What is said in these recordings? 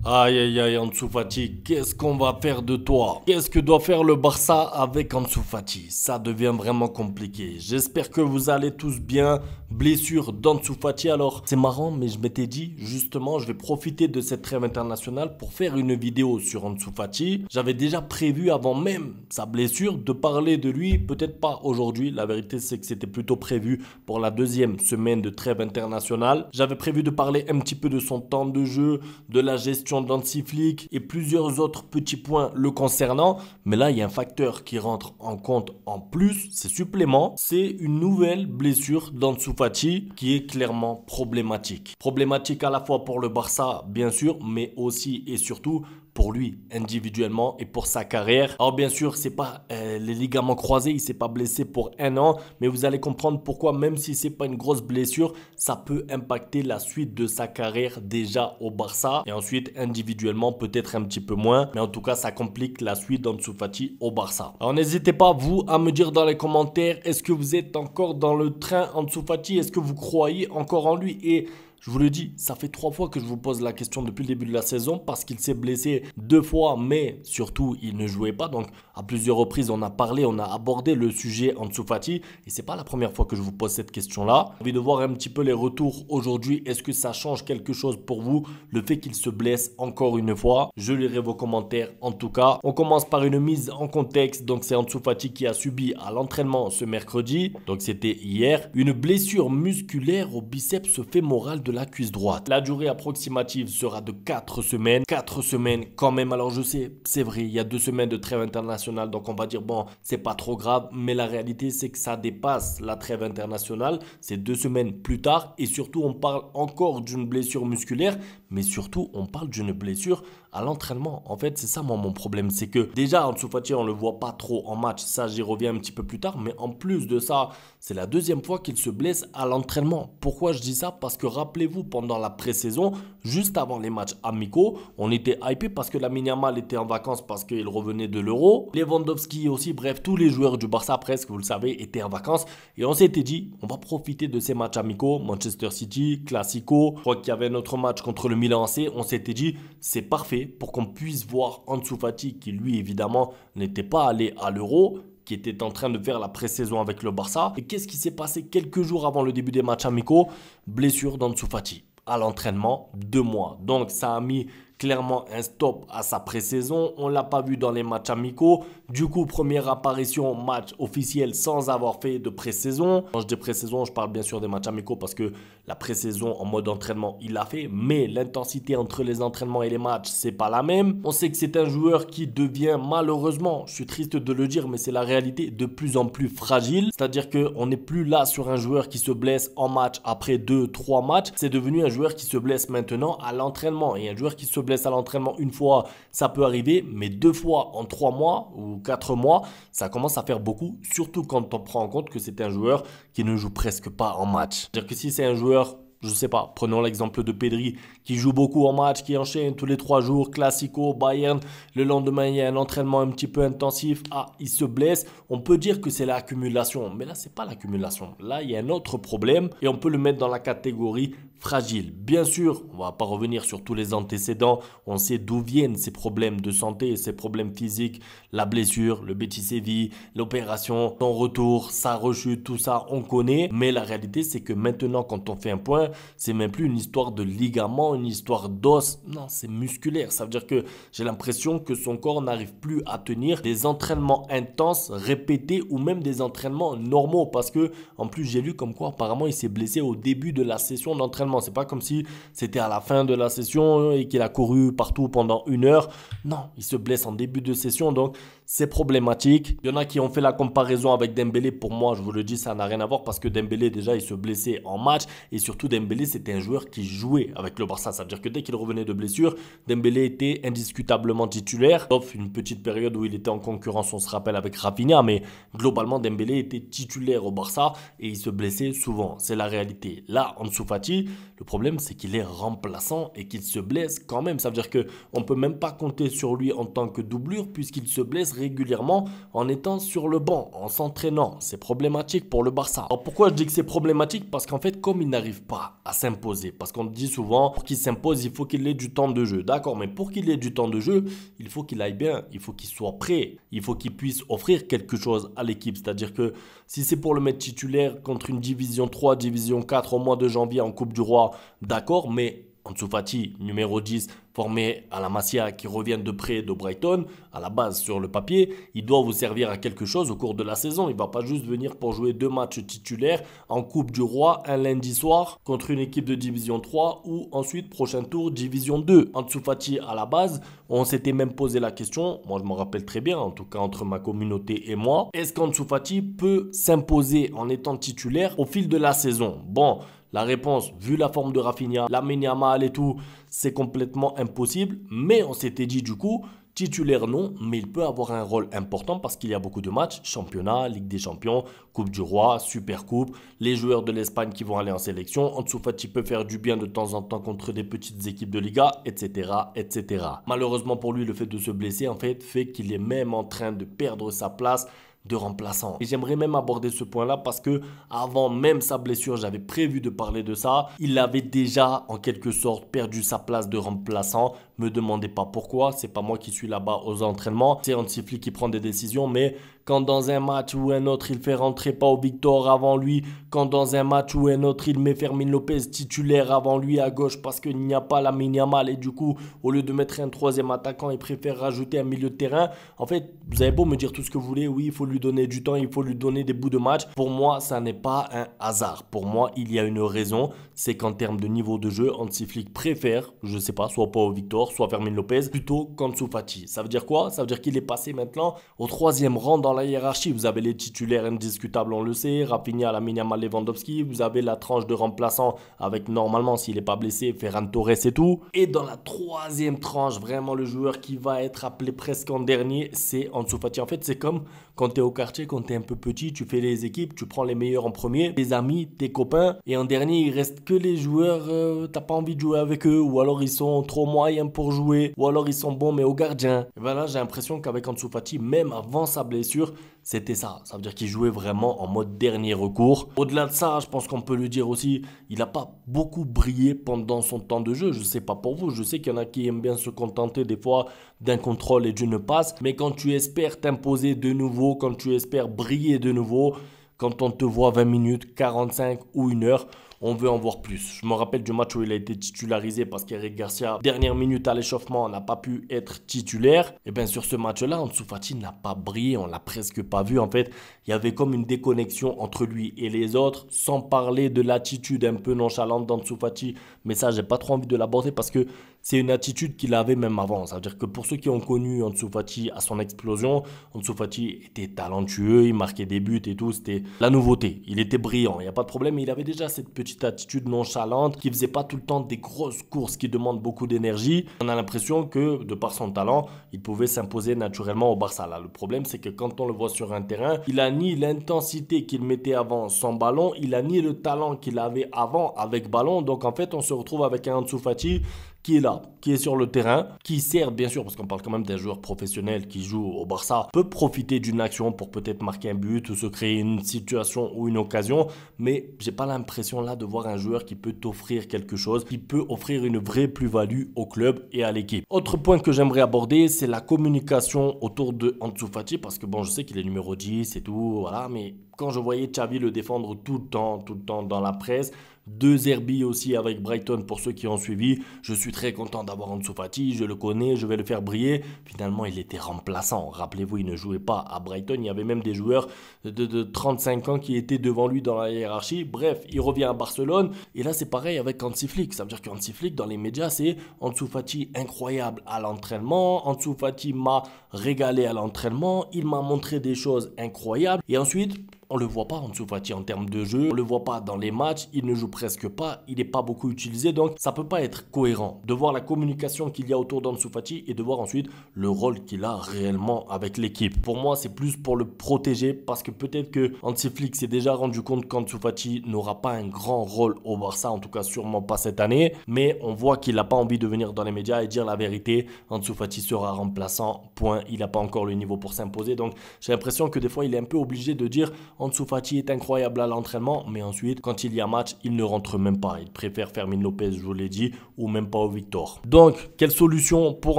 Aïe aïe aïe Ansu Fati, qu'est-ce qu'on va faire de toi? Qu'est-ce que doit faire le Barça avec Ansu Fati? Ça devient vraiment compliqué. J'espère que vous allez tous bien. Blessure d'Ansu Fati. Alors, c'est marrant, mais je m'étais dit, justement, je vais profiter de cette trêve internationale pour faire une vidéo sur Ansu Fati. J'avais déjà prévu avant même sa blessure de parler de lui, peut-être pas aujourd'hui. La vérité, c'est que c'était plutôt prévu pour la deuxième semaine de trêve internationale. J'avais prévu de parler un petit peu de son temps de jeu, de la gestion d'Hansi Flick et plusieurs autres petits points le concernant. Mais là, il y a un facteur qui rentre en compte en plus, c'est supplément. C'est une nouvelle blessure d'Ansu Fati qui est clairement problématique. Problématique à la fois pour le Barça, bien sûr, mais aussi et surtout pour lui individuellement et pour sa carrière. Alors bien sûr, c'est pas les ligaments croisés, il s'est pas blessé pour un an, mais vous allez comprendre pourquoi, même si c'est pas une grosse blessure, ça peut impacter la suite de sa carrière déjà au Barça et ensuite individuellement peut-être un petit peu moins, mais en tout cas ça complique la suite d'Ansu Fati au Barça. Alors n'hésitez pas vous à me dire dans les commentaires, est-ce que vous êtes encore dans le train Ansu Fati, est-ce que vous croyez encore en lui? Et je vous le dis, ça fait 3 fois que je vous pose la question depuis le début de la saison parce qu'il s'est blessé 2 fois, mais surtout il ne jouait pas. Donc à plusieurs reprises on a parlé, on a abordé le sujet Ansu Fati et c'est pas la première fois que je vous pose cette question-là. J'ai envie de voir un petit peu les retours aujourd'hui. Est-ce que ça change quelque chose pour vous, le fait qu'il se blesse encore une fois? Je lirai vos commentaires en tout cas. On commence par une mise en contexte. Donc c'est Ansu Fati qui a subi à l'entraînement ce mercredi, donc c'était hier, une blessure musculaire au biceps fémoral de la cuisse droite. La durée approximative sera de 4 semaines. 4 semaines quand même. Alors je sais, c'est vrai, il y a 2 semaines de trêve internationale, donc on va dire bon, c'est pas trop grave, mais la réalité c'est que ça dépasse la trêve internationale. C'est 2 semaines plus tard et surtout on parle encore d'une blessure musculaire, mais surtout on parle d'une blessure à l'entraînement. En fait, c'est ça moi mon problème, c'est que déjà Ansu Fati on le voit pas trop en match, ça j'y reviens un petit peu plus tard, mais en plus de ça, c'est la deuxième fois qu'il se blesse à l'entraînement. Pourquoi je dis ça? Parce que rappelez-vous, pendant la pré-saison, juste avant les matchs amicaux, on était hypé parce que Lamine Yamal était en vacances parce qu'il revenait de l'Euro. Lewandowski aussi, bref, tous les joueurs du Barça presque, vous le savez, étaient en vacances. Et on s'était dit, on va profiter de ces matchs amicaux, Manchester City, Classico. Je crois qu'il y avait un autre match contre le Milan AC. On s'était dit, c'est parfait pour qu'on puisse voir Ansu Fati, qui lui évidemment n'était pas allé à l'Euro, qui était en train de faire la pré-saison avec le Barça. Et qu'est-ce qui s'est passé quelques jours avant le début des matchs amicaux? Blessure d'Ansu Fati à l'entraînement, 2 mois. Donc ça a mis clairement un stop à sa pré-saison. On ne l'a pas vu dans les matchs amicaux. Du coup, première apparition match officiel sans avoir fait de pré-saison. Quand je dis pré-saison, je parle bien sûr des matchs amicaux parce que la pré-saison en mode entraînement, il l'a fait. Mais l'intensité entre les entraînements et les matchs, c'est pas la même. On sait que c'est un joueur qui devient malheureusement, je suis triste de le dire, mais c'est la réalité, de plus en plus fragile. C'est-à-dire qu'on n'est plus là sur un joueur qui se blesse en match après 2-3 matchs. C'est devenu un joueur qui se blesse maintenant à l'entraînement. Et un joueur qui se blesse à l'entraînement une fois, ça peut arriver, mais 2 fois en 3 mois ou 4 mois, ça commence à faire beaucoup, surtout quand on prend en compte que c'est un joueur qui ne joue presque pas en match. C'est-à-dire que si c'est un joueur, je sais pas, prenons l'exemple de Pedri, qui joue beaucoup en match, qui enchaîne tous les 3 jours, Classico, Bayern, le lendemain il y a un entraînement un petit peu intensif, il se blesse, on peut dire que c'est l'accumulation, mais là c'est pas l'accumulation, là il y a un autre problème et on peut le mettre dans la catégorie fragile. Bien sûr, on va pas revenir sur tous les antécédents, on sait d'où viennent ces problèmes de santé, ces problèmes physiques, la blessure, le Betis Séville, l'opération, son retour, sa rechute, tout ça on connaît, mais la réalité c'est que maintenant quand on fait un point, c'est même plus une histoire de ligament, une histoire d'os, non c'est musculaire, ça veut dire que j'ai l'impression que son corps n'arrive plus à tenir des entraînements intenses, répétés ou même des entraînements normaux parce que en plus j'ai lu comme quoi apparemment il s'est blessé au début de la session d'entraînement. C'est pas comme si c'était à la fin de la session et qu'il a couru partout pendant 1 heure. Non, il se blesse en début de session, donc c'est problématique. Il y en a qui ont fait la comparaison avec Dembélé. Pour moi, je vous le dis, ça n'a rien à voir parce que Dembélé, déjà, il se blessait en match. Et surtout, Dembélé, c'était un joueur qui jouait avec le Barça. Ça veut dire que dès qu'il revenait de blessure, Dembélé était indiscutablement titulaire. Sauf une petite période où il était en concurrence, on se rappelle, avec Rafinha. Mais globalement, Dembélé était titulaire au Barça et il se blessait souvent. C'est la réalité. Là, Ansu Fati, Le problème, c'est qu'il est remplaçant et qu'il se blesse quand même. Ça veut dire qu'on ne peut même pas compter sur lui en tant que doublure puisqu'il se blesse régulièrement en étant sur le banc, en s'entraînant. C'est problématique pour le Barça. Alors pourquoi je dis que c'est problématique? Parce qu'en fait, comme il n'arrive pas à s'imposer, parce qu'on dit souvent, pour qu'il s'impose, il faut qu'il ait du temps de jeu. D'accord, mais pour qu'il ait du temps de jeu, il faut qu'il aille bien, il faut qu'il soit prêt, il faut qu'il puisse offrir quelque chose à l'équipe. C'est-à-dire que si c'est pour le mettre titulaire contre une division 3, division 4 au mois de janvier en Coupe du Roi, d'accord, mais Ansu Fati, numéro 10, formé à la Masia, qui revient de près de Brighton, à la base sur le papier, il doit vous servir à quelque chose au cours de la saison. Il ne va pas juste venir pour jouer 2 matchs titulaires en Coupe du Roi un lundi soir contre une équipe de Division 3 ou ensuite prochain tour Division 2. Ansu Fati à la base, on s'était même posé la question, moi je m'en rappelle très bien, en tout cas entre ma communauté et moi, est-ce qu'Ansu Fati peut s'imposer en étant titulaire au fil de la saison? Bon, la réponse, vu la forme de Rafinha, Lamine Yamal et tout, c'est complètement impossible. Mais on s'était dit du coup, titulaire non, mais il peut avoir un rôle important parce qu'il y a beaucoup de matchs, championnat, Ligue des Champions, Coupe du Roi, Super Coupe, les joueurs de l'Espagne qui vont aller en sélection. Ansu Fati peut faire du bien de temps en temps contre des petites équipes de Liga, etc., etc. Malheureusement pour lui, le fait de se blesser, en fait qu'il est même en train de perdre sa place de remplaçant. Et j'aimerais même aborder ce point-là parce que avant même sa blessure, j'avais prévu de parler de ça. Il avait déjà en quelque sorte perdu sa place de remplaçant. Me demandez pas pourquoi, c'est pas moi qui suis là-bas aux entraînements. C'est Hansi Flick qui prend des décisions, mais quand dans un match ou un autre, il fait rentrer Pau Victor avant lui, quand dans un match ou un autre, il met Fermin Lopez titulaire avant lui à gauche parce qu'il n'y a pas Lamine Yamal et du coup, au lieu de mettre un troisième attaquant, il préfère rajouter un milieu de terrain. En fait, vous avez beau me dire tout ce que vous voulez, oui, il faut lui donner du temps, il faut lui donner des bouts de match. Pour moi, ça n'est pas un hasard. Pour moi, il y a une raison, c'est qu'en termes de niveau de jeu, Hansi Flick préfère, je sais pas, soit Pau Victor, soit Fermin Lopez, plutôt qu'Ansu Fati. Ça veut dire quoi? Ça veut dire qu'il est passé maintenant au 3e rang dans la hiérarchie. Vous avez les titulaires indiscutables, on le sait, Rafinha, Lamine Yamal, Lewandowski. Vous avez la tranche de remplaçants avec normalement, s'il n'est pas blessé, Ferran Torres et tout. Et dans la 3e tranche, vraiment le joueur qui va être appelé presque en dernier, c'est Ansu Fati. En fait, c'est comme quand tu es au quartier, quand tu es un peu petit, tu fais les équipes, tu prends les meilleurs en premier, tes amis, tes copains, et en dernier, il reste que les joueurs, t'as pas envie de jouer avec eux, ou alors ils sont trop moyens pour jouer, ou alors ils sont bons mais au gardien. Et ben là, j'ai l'impression qu'avec Ansu Fati, même avant sa blessure, c'était ça. Ça veut dire qu'il jouait vraiment en mode dernier recours. Au-delà de ça, je pense qu'on peut le dire aussi, il n'a pas beaucoup brillé pendant son temps de jeu. Je sais pas pour vous, je sais qu'il y en a qui aiment bien se contenter des fois d'un contrôle et d'une passe, mais quand tu espères t'imposer de nouveau, quand tu espères briller de nouveau, quand on te voit 20 minutes, 45 ou 1 heure, on veut en voir plus. Je me rappelle du match où il a été titularisé parce qu'Eric Garcia, dernière minute à l'échauffement, n'a pas pu être titulaire. Et bien sur ce match-là, Ansu Fati n'a pas brillé, on l'a presque pas vu. En fait, il y avait comme une déconnexion entre lui et les autres, sans parler de l'attitude un peu nonchalante d'Ansu Fati. Mais ça, j'ai pas trop envie de l'aborder parce que c'est une attitude qu'il avait même avant. Ça veut dire que pour ceux qui ont connu Ansu Fati à son explosion, Ansu Fati était talentueux, il marquait des buts et tout, c'était la nouveauté. Il était brillant, il n'y a pas de problème, mais il avait déjà cette petite attitude nonchalante qui faisait pas tout le temps des grosses courses qui demandent beaucoup d'énergie. On a l'impression que, de par son talent, il pouvait s'imposer naturellement au Barça. Là, le problème, c'est que quand on le voit sur un terrain, il a ni l'intensité qu'il mettait avant sans ballon, il a ni le talent qu'il avait avant avec ballon. Donc en fait, on se retrouve avec un Ansu Fati qui est là, qui est sur le terrain, qui sert bien sûr, parce qu'on parle quand même d'un joueur professionnel qui joue au Barça, peut profiter d'une action pour peut-être marquer un but ou se créer une situation ou une occasion, mais j'ai pas l'impression là de voir un joueur qui peut t'offrir quelque chose, qui peut offrir une vraie plus-value au club et à l'équipe. Autre point que j'aimerais aborder, c'est la communication autour de Ansu Fati, parce que bon, je sais qu'il est numéro 10 et tout, voilà, mais quand je voyais Xavi le défendre tout le temps dans la presse, 2 Herbies aussi avec Brighton pour ceux qui ont suivi. Je suis très content d'avoir Ansu Fati, je le connais, je vais le faire briller. Finalement, il était remplaçant. Rappelez-vous, il ne jouait pas à Brighton. Il y avait même des joueurs de 35 ans qui étaient devant lui dans la hiérarchie. Bref, il revient à Barcelone. Et là, c'est pareil avec Hansi Flick. Ça veut dire qu'Hansi Flick, dans les médias, c'est Ansu Fati incroyable à l'entraînement. Ansu Fati m'a régalé à l'entraînement. Il m'a montré des choses incroyables. Et ensuite, On le voit pas Ansu Fati en termes de jeu, on le voit pas dans les matchs, il ne joue presque pas, il n'est pas beaucoup utilisé, donc ça peut pas être cohérent de voir la communication qu'il y a autour d'Ansu Fati et de voir ensuite le rôle qu'il a réellement avec l'équipe. Pour moi, c'est plus pour le protéger parce que peut-être que Hansi Flick s'est déjà rendu compte qu'Ansu Fati n'aura pas un grand rôle au Barça, en tout cas sûrement pas cette année, mais on voit qu'il n'a pas envie de venir dans les médias et dire la vérité. Ansu Fati sera remplaçant, point, il n'a pas encore le niveau pour s'imposer, donc j'ai l'impression que des fois il est un peu obligé de dire Ansu Fati est incroyable à l'entraînement, mais ensuite quand il y a match, il ne rentre même pas, il préfère Fermin Lopez, je vous l'ai dit, ou même pas au Victor. Donc, quelle solution pour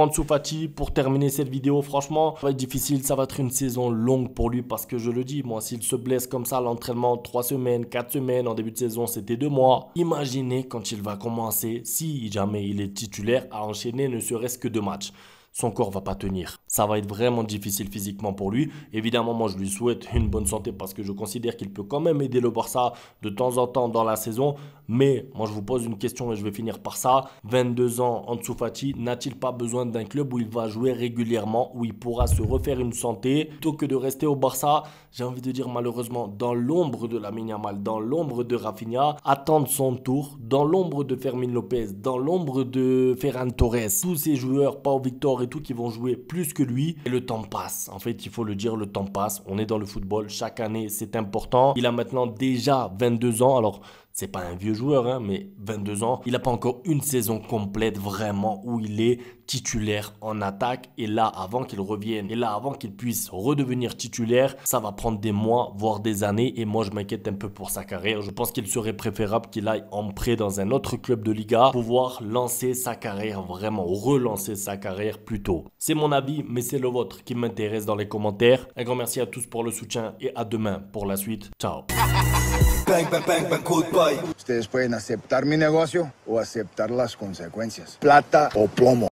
Ansu Fati pour terminer cette vidéo? Franchement, ça va être difficile, ça va être une saison longue pour lui parce que je le dis, moi, s'il se blesse comme ça à l'entraînement, 3 semaines, 4 semaines, en début de saison, c'était 2 mois. Imaginez quand il va commencer, si jamais il est titulaire, à enchaîner ne serait-ce que 2 matchs. Son corps va pas tenir. Ça va être vraiment difficile physiquement pour lui. Évidemment, moi, je lui souhaite une bonne santé parce que je considère qu'il peut quand même aider le Barça de temps en temps dans la saison. Mais moi, je vous pose une question et je vais finir par ça. 22 ans, Ansu Fati, n'a-t-il pas besoin d'un club où il va jouer régulièrement, où il pourra se refaire une santé plutôt que de rester au Barça? J'ai envie de dire malheureusement dans l'ombre de Lamine Yamal, dans l'ombre de Rafinha, attendre son tour, dans l'ombre de Fermin Lopez, dans l'ombre de Ferran Torres, tous ces joueurs, Pau Victor et tout qui vont jouer plus que lui. Et le temps passe. En fait, il faut le dire, le temps passe. On est dans le football. Chaque année, c'est important. Il a maintenant déjà 22 ans. Alors, c'est pas un vieux joueur, hein, mais 22 ans. Il n'a pas encore une saison complète vraiment où il est titulaire en attaque. Et là, avant qu'il revienne, et là, avant qu'il puisse redevenir titulaire, ça va prendre des mois, voire des années. Et moi, je m'inquiète un peu pour sa carrière. Je pense qu'il serait préférable qu'il aille en prêt dans un autre club de Liga pour pouvoir lancer sa carrière, vraiment relancer sa carrière plus tôt. C'est mon avis, mais c'est le vôtre qui m'intéresse dans les commentaires. Un grand merci à tous pour le soutien et à demain pour la suite. Ciao. Bang, bang, bang, bang, goodbye. Ustedes pueden aceptar mi negocio o aceptar las consecuencias. Plata o plomo.